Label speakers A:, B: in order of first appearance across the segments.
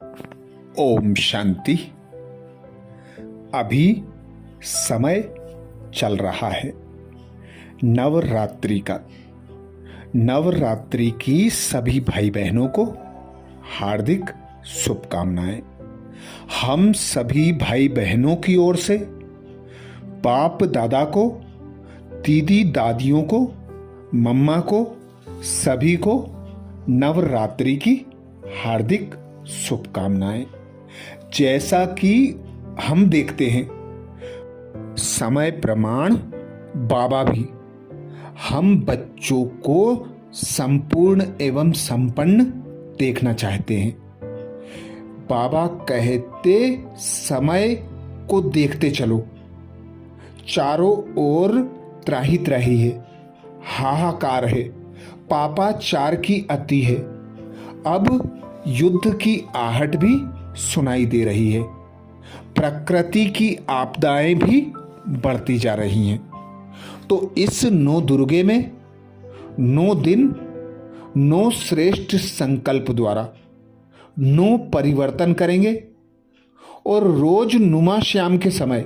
A: ओम शांति। अभी समय चल रहा है नवरात्रि का। नवरात्रि की सभी भाई बहनों को हार्दिक शुभकामनाएं। हम सभी भाई बहनों की ओर से बाप दादा को, दीदी दादियों को, मम्मा को, सभी को नवरात्रि की हार्दिक शुभकामनाएं। जैसा कि हम देखते हैं, समय प्रमाण बाबा भी हम बच्चों को संपूर्ण एवं संपन्न देखना चाहते हैं। बाबा कहते समय को देखते चलो, चारों ओर त्राही त्राही है, हाहाकार है, पापाचार की अति है। अब युद्ध की आहट भी सुनाई दे रही है, प्रकृति की आपदाएं भी बढ़ती जा रही हैं। तो इस 9 दुर्गे में 9 दिन 9 श्रेष्ठ संकल्प द्वारा 9 परिवर्तन करेंगे और रोज नुमा श्याम के समय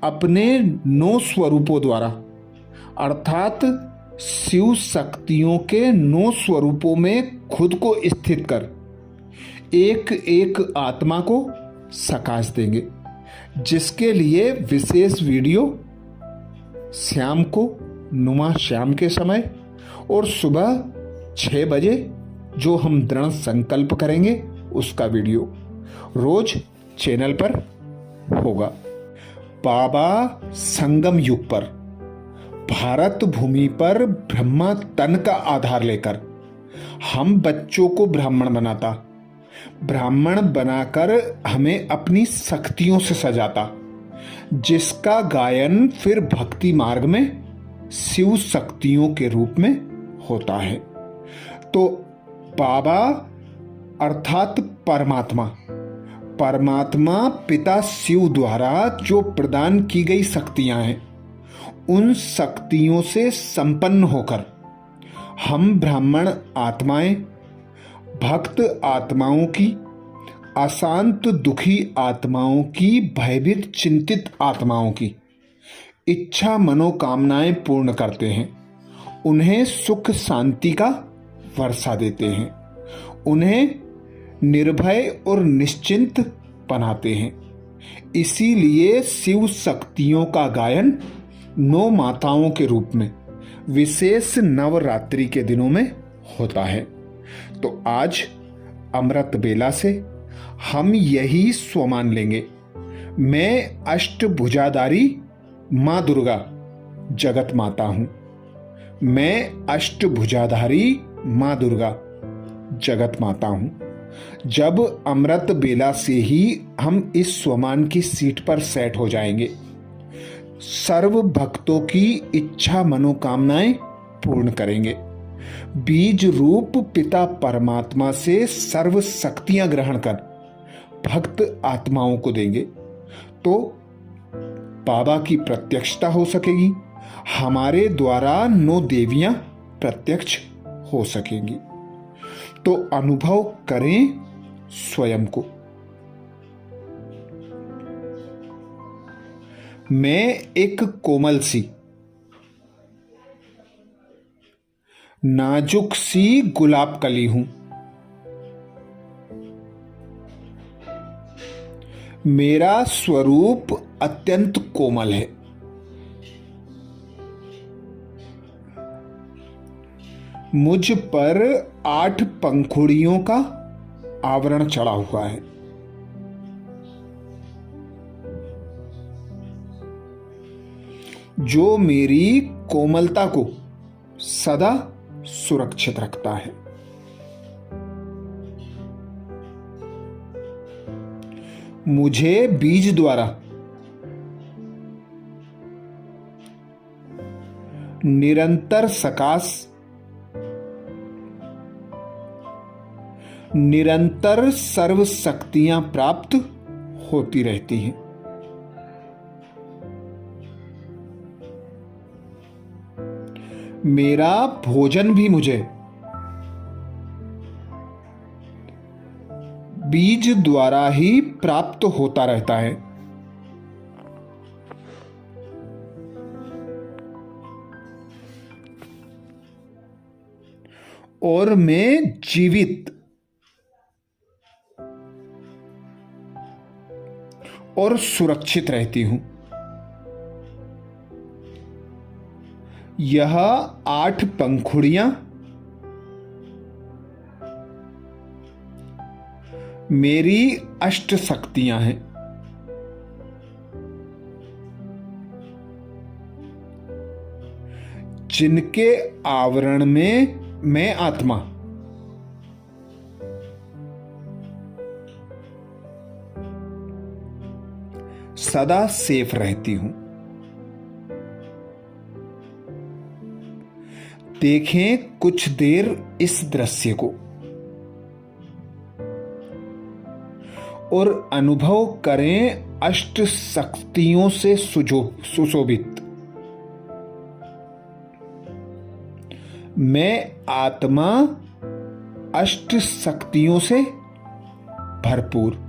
A: अपने 9 स्वरूपों द्वारा अर्थात शिव शक्तियों के 9 स्वरूपों में खुद को स्थित कर एक एक आत्मा को सकाश देंगे, जिसके लिए विशेष वीडियो शाम को नुमा शाम के समय और सुबह 6 बजे जो हम दृढ़ संकल्प करेंगे उसका वीडियो रोज चैनल पर होगा। बाबा संगम युग पर भारत भूमि पर ब्रह्मा तन का आधार लेकर हम बच्चों को ब्राह्मण बनाकर हमें अपनी शक्तियों से सजाता, जिसका गायन फिर भक्ति मार्ग में शिव शक्तियों के रूप में होता है। तो बाबा अर्थात परमात्मा पिता शिव द्वारा जो प्रदान की गई शक्तियां हैं, उन शक्तियों से संपन्न होकर हम ब्राह्मण आत्माएं, भक्त आत्माओं की, अशांत दुखी आत्माओं की, भयभीत चिंतित आत्माओं की इच्छा मनोकामनाएं पूर्ण करते हैं। उन्हें सुख शांति का वर्षा देते हैं, उन्हें निर्भय और निश्चिंत बनाते हैं। इसीलिए शिव शक्तियों का गायन 9 माताओं के रूप में विशेष नवरात्रि के दिनों में होता है। तो आज अमृत बेला से हम यही स्वमान लेंगे, मैं अष्टभुजाधारी मां दुर्गा जगत माता हूं। मैं अष्टभुजाधारी मां दुर्गा जगत माता हूं। जब अमृत बेला से ही हम इस स्वमान की सीट पर सेट हो जाएंगे, सर्व भक्तों की इच्छा मनोकामनाएं पूर्ण करेंगे, बीज रूप पिता परमात्मा से सर्व शक्तियां ग्रहण कर भक्त आत्माओं को देंगे, तो बाबा की प्रत्यक्षता हो सकेगी, हमारे द्वारा 9 देवियां प्रत्यक्ष हो सकेंगी। तो अनुभव करें स्वयं को। मैं एक कोमल सी, नाजुक सी गुलाब कली हूं। मेरा स्वरूप अत्यंत कोमल है। मुझ पर 8 पंखुड़ियों का आवरण चढ़ा हुआ है। जो मेरी कोमलता को सदा सुरक्षित रखता है। मुझे बीज द्वारा निरंतर सकाश, निरंतर सर्व शक्तियां प्राप्त होती रहती हैं। मेरा भोजन भी मुझे बीज द्वारा ही प्राप्त होता रहता है। और मैं जीवित और सुरक्षित रहती हूं। यह 8 पंखुड़ियां मेरी अष्ट शक्तियां हैं। जिनके आवरण में मैं आत्मा सदा सेफ रहती हूं। देखें कुछ देर इस दृश्य को और अनुभव करें अष्ट शक्तियों से सुशोभित। मैं आत्मा अष्ट शक्तियों से भरपूर।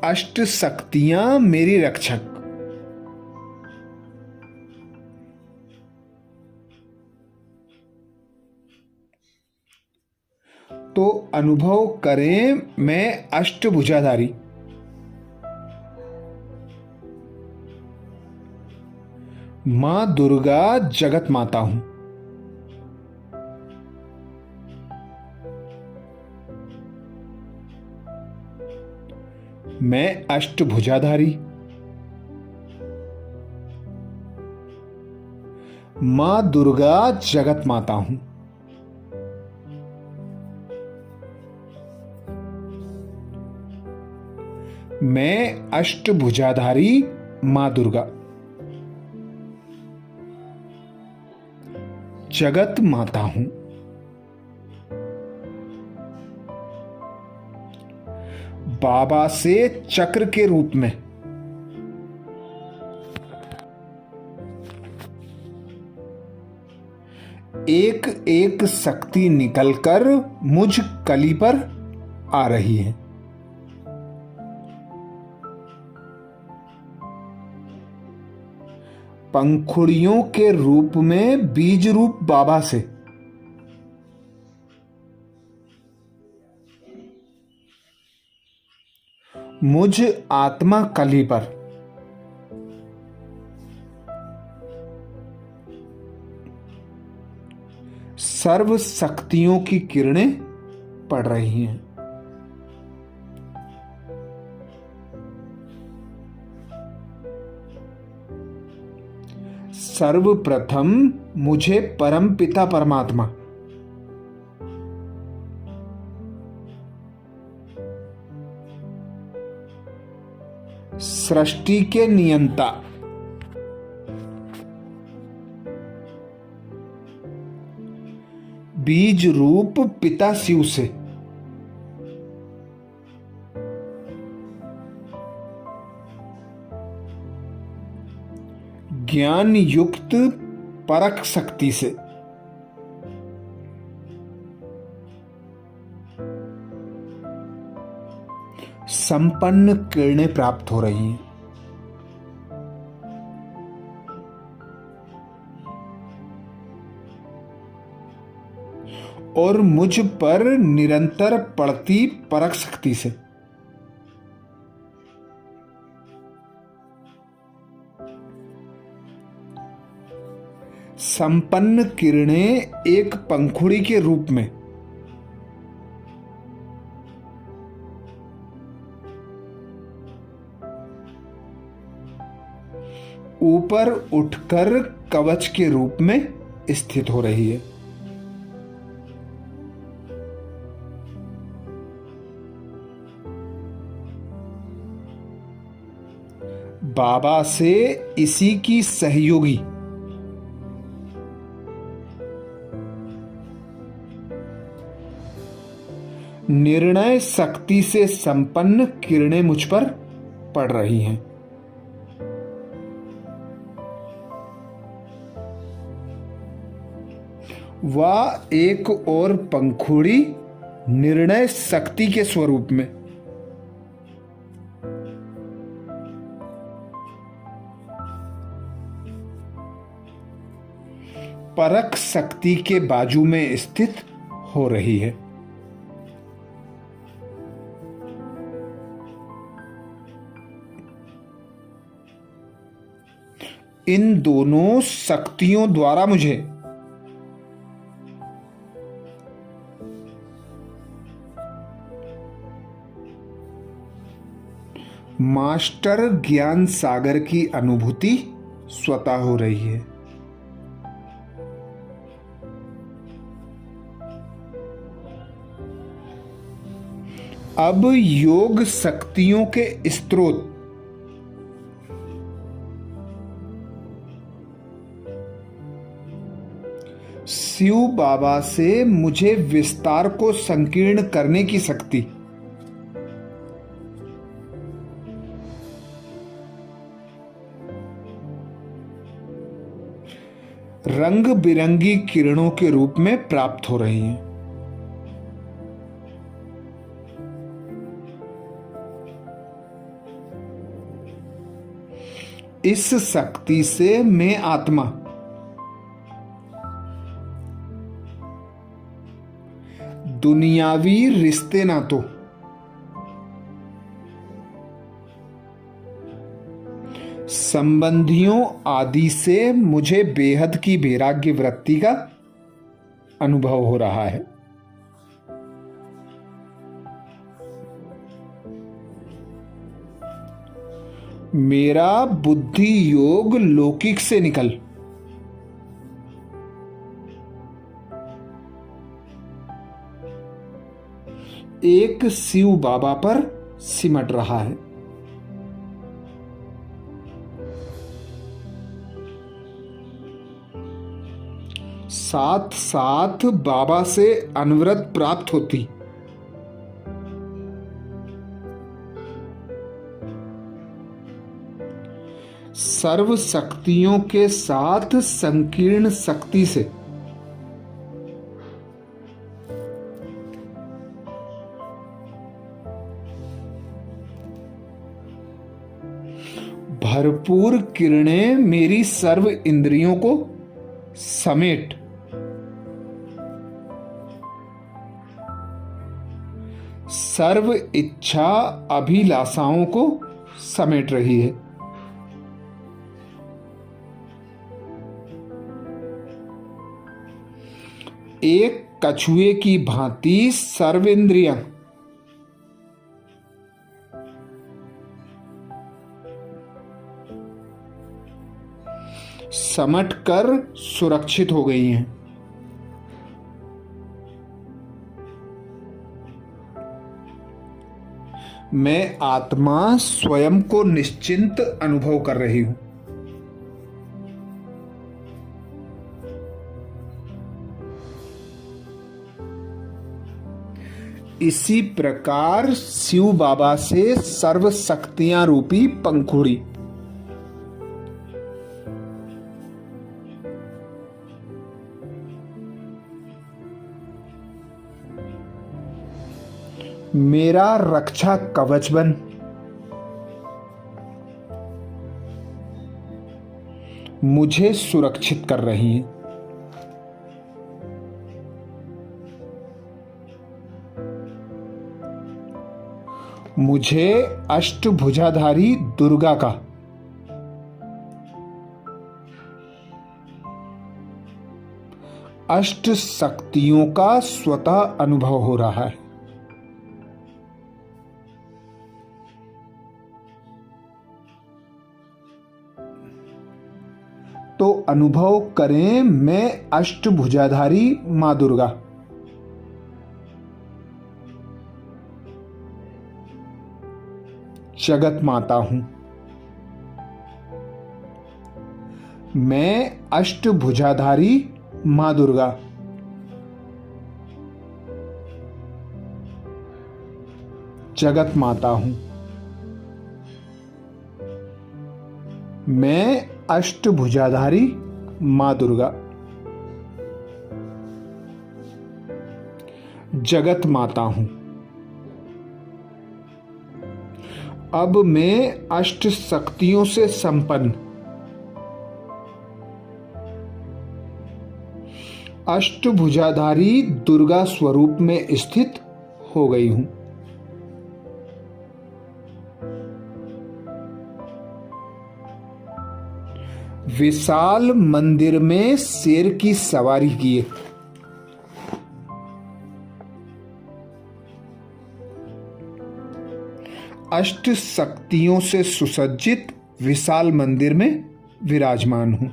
A: अष्ट शक्तियां मेरी रक्षक। तो अनुभव करें मैं अष्टभुजाधारी मां दुर्गा जगत माता हूं। मैं अष्टभुजाधारी मां दुर्गा जगत माता हूं। मैं अष्टभुजाधारी मां दुर्गा जगत माता हूं। बाबा से चक्र के रूप में एक एक शक्ति निकलकर मुझ कली पर आ रही है। पंखुड़ियों के रूप में बीज रूप बाबा से मुझ आत्मा कली पर सर्व शक्तियों की किरणें पड़ रही हैं। सर्वप्रथम मुझे परम पिता परमात्मा सृष्टि के नियंता बीज रूप पिता शिव से ज्ञान युक्त परख शक्ति से संपन्न किरणें प्राप्त हो रही हैं। और मुझ पर निरंतर पड़ती परख शक्ति से संपन्न किरणें एक पंखुड़ी के रूप में ऊपर उठकर कवच के रूप में स्थित हो रही है। बाबा से इसी की सहयोगी निर्णय शक्ति से संपन्न किरणें मुझ पर पड़ रही हैं। व एक और पंखुड़ी निर्णय शक्ति के स्वरूप में। परख शक्ति के बाजू में स्थित हो रही है। इन दोनों शक्तियों द्वारा मुझे मास्टर ज्ञान सागर की अनुभूति स्वतः हो रही है। अब योग शक्तियों के स्रोत शिव बाबा से मुझे विस्तार को संकीर्ण करने की शक्ति, रंग बिरंगी किरणों के रूप में प्राप्त हो रही हैं। इस शक्ति से मैं आत्मा दुनियावी रिश्ते नातों, संबंधियों आदि से मुझे बेहद की वैराग्य वृत्ति का अनुभव हो रहा है। मेरा बुद्धि योग लौकिक से निकल एक शिव बाबा पर सिमट रहा है। साथ साथ बाबा से अनवरत प्राप्त होती सर्व शक्तियों के साथ संकीर्ण शक्ति से भरपूर किरणें मेरी सर्व इंद्रियों को समेट सर्व इच्छा अभिलाषाओं को समेट रही है। एक कछुए की भांति सर्वेंद्रियां समट कर सुरक्षित हो गई हैं। मैं आत्मा स्वयं को निश्चिंत अनुभव कर रही हूं। इसी प्रकार शिव बाबा से सर्व शक्तियां रूपी पंखुड़ी मेरा रक्षा कवच बन मुझे सुरक्षित कर रही है। मुझे अष्टभुजाधारी दुर्गा का अष्ट शक्तियों का स्वतः अनुभव हो रहा है। तो अनुभव करें, मैं अष्टभुजाधारी मां दुर्गा जगत माता हूं। मैं अष्टभुजाधारी मां दुर्गा जगत माता हूं। मैं अष्टभुजाधारी मां दुर्गा जगत माता हूं। अब मैं अष्ट शक्तियों से संपन्न अष्टभुजाधारी दुर्गा स्वरूप में स्थित हो गई हूं। विशाल मंदिर में शेर की सवारी किए अष्ट शक्तियों से सुसज्जित विशाल मंदिर में विराजमान हूं।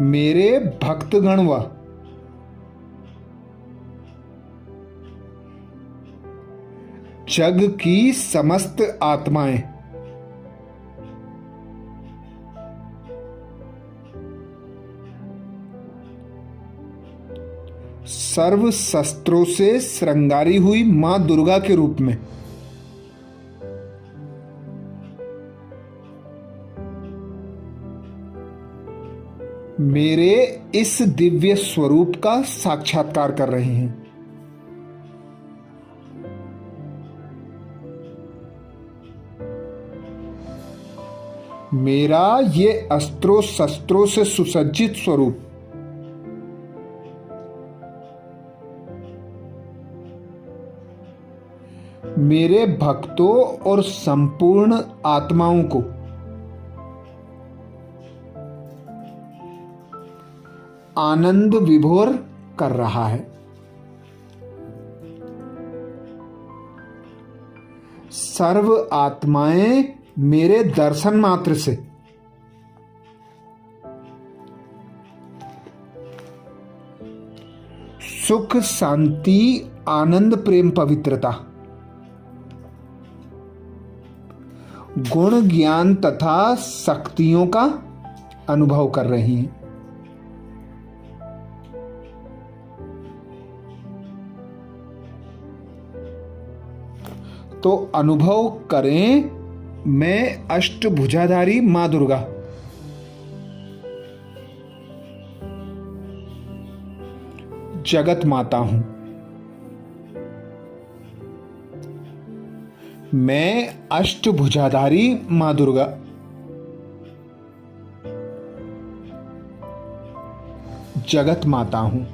A: मेरे भक्तगण व जग की समस्त आत्माएं सर्व शस्त्रों से श्रृंगारी हुई मां दुर्गा के रूप में मेरे इस दिव्य स्वरूप का साक्षात्कार कर रहे हैं। मेरा ये अस्त्रों शस्त्रों से सुसज्जित स्वरूप मेरे भक्तों और संपूर्ण आत्माओं को आनंद विभोर कर रहा है। सर्व आत्माएं मेरे दर्शन मात्र से सुख, शांति, आनंद, प्रेम, पवित्रता, गुण, ज्ञान तथा शक्तियों का अनुभव कर रही हैं। तो अनुभव करें, मैं अष्टभुजाधारी मां दुर्गा जगत माता हूं। मैं अष्टभुजाधारी मां दुर्गा जगत माता हूं।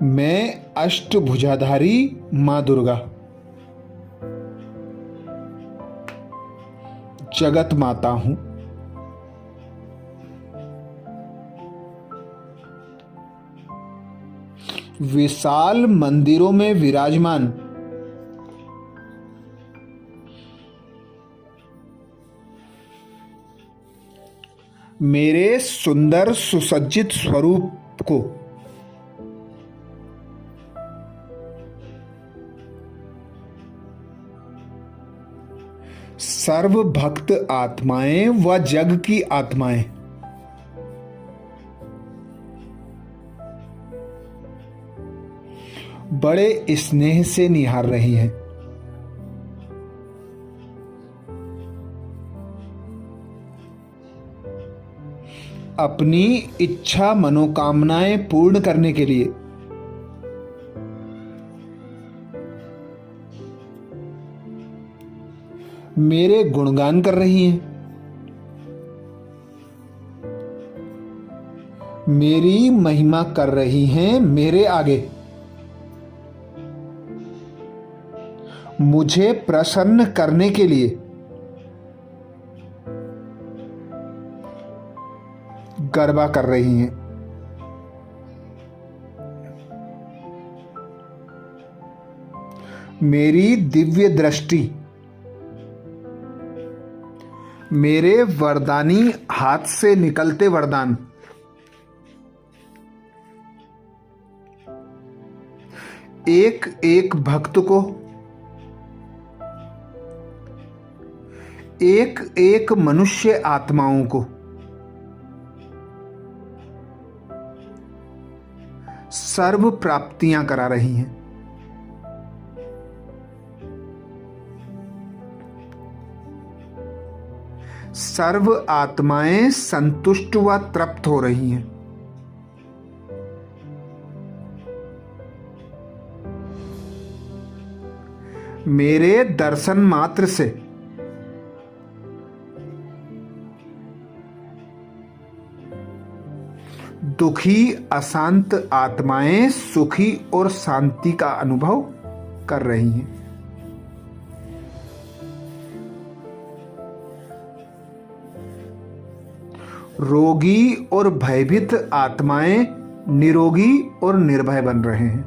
A: मैं अष्टभुजाधारी मां दुर्गा जगत माता हूं। विशाल मंदिरों में विराजमान मेरे सुंदर सुसज्जित स्वरूप को सर्व भक्त आत्माएं व जग की आत्माएं बड़े स्नेह से निहार रही हैं। अपनी इच्छा मनोकामनाएं पूर्ण करने के लिए मेरे गुणगान कर रही हैं। मेरी महिमा कर रही हैं मेरे आगे। मुझे प्रसन्न करने के लिए गरबा कर रही हैं। मेरी दिव्य दृष्टि मेरे वरदानी हाथ से निकलते वरदान एक एक भक्त को एक एक मनुष्य आत्माओं को सर्व प्राप्तियां करा रही हैं। सर्व आत्माएं संतुष्ट व तृप्त हो रही हैं। मेरे दर्शन मात्र से दुखी अशांत आत्माएं सुखी और शांति का अनुभव कर रही हैं। रोगी और भयभीत आत्माएं निरोगी और निर्भय बन रहे हैं।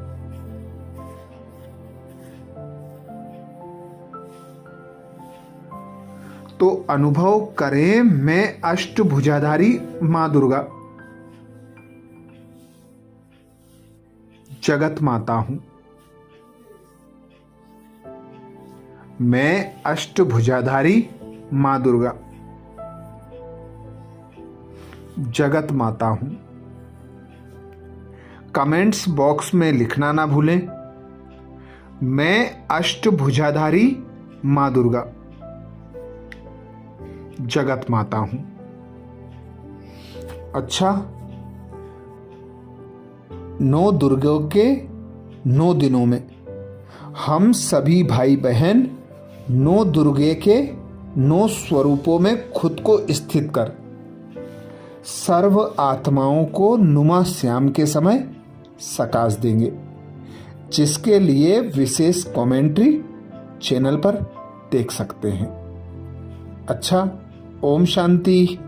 A: तो अनुभव करें, मैं अष्टभुजाधारी मां दुर्गा जगत माता हूं। मैं अष्टभुजाधारी मां दुर्गा जगत माता हूं। कमेंट्स बॉक्स में लिखना ना भूलें, मैं अष्टभुजाधारी मां दुर्गा जगत माता हूं। अच्छा, 9 दुर्गों के 9 दिनों में हम सभी भाई बहन 9 दुर्गे के 9 स्वरूपों में खुद को स्थित कर सर्व आत्माओं को नुमा श्याम के समय सकाश देंगे, जिसके लिए विशेष कमेंट्री चैनल पर देख सकते हैं। अच्छा, ओम शांति।